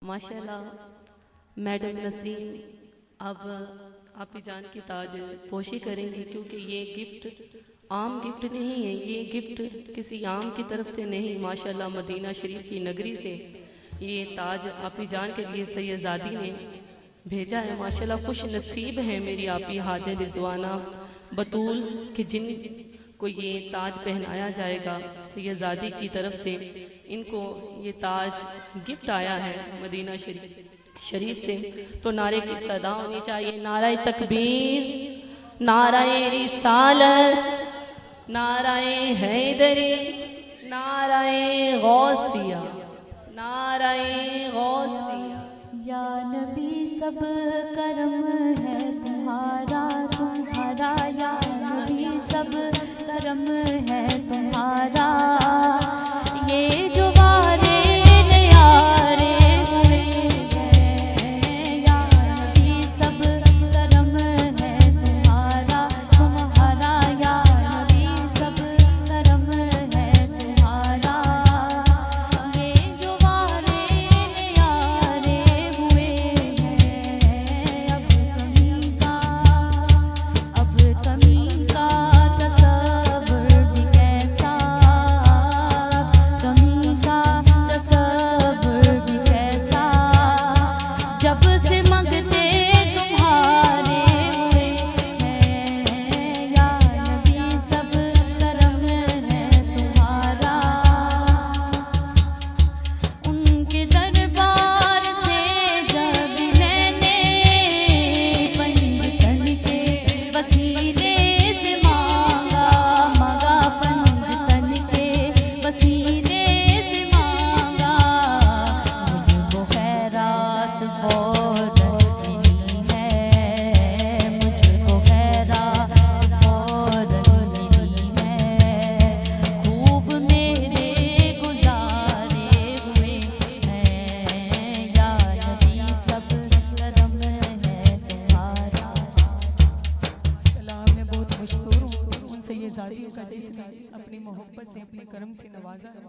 माशाल्लाह मैडम नसीम अब आप जान की ताज पोशी करेंगे, क्योंकि ये गिफ्ट आम गिफ्ट नहीं है, ये गिफ्ट किसी आम की तरफ से नहीं, माशाल्लाह मदीना शरीफ की नगरी से ये ताज आप जान के लिए सैयदादी ने भेजा है। माशाल्लाह खुश नसीब है मेरी आपी हाजिर रिजवाना बतूल कि जिन को ये ताज पहनाया जाएगा सैयदादी की तरफ से। इनको ये ताज गिफ्ट आया है मदीना शरीफ से। तो नारे की सदा होनी चाहिए, नाराए तकबीर, नाराए रिसालत, नाराए हैदरी, नाराए गौसिया, नाराए गौसिया। या नबी सब करम है तुम्हारा, तुम्हारा या नबी सब करम है तुम्हारा। ये जो वारे न्यारे हुए हैं, या नबी सब करम है तुम्हारा, तुम्हारा या नबी सब करम है तुम्हारा। ये जो वारे न्यारे हुए हैं, अब कमी का तसव्वुर भी कैसा, कमी का तसव्वुर भी कैसा। जब से मंगते तुम्हारे हुए हैं, या नबी सब करम है तुम्हारा। उनके दरबार से जब मैंने पंजतन के वसीले से मांगा, मांगा पंजतन के वसीले से मांगा, मुझको खैरात फौरन मिली है, मुझको खैरात फौरन मिली है। खूब मेरे गुजारे हुए हैं, या नबी सब करम है तुम्हारा। माशाल्लाह मैं बहुत मशहूर हूँ उन सैयदादियों का जिसने अपनी मोहब्बत से अपने करम से नवाजा है।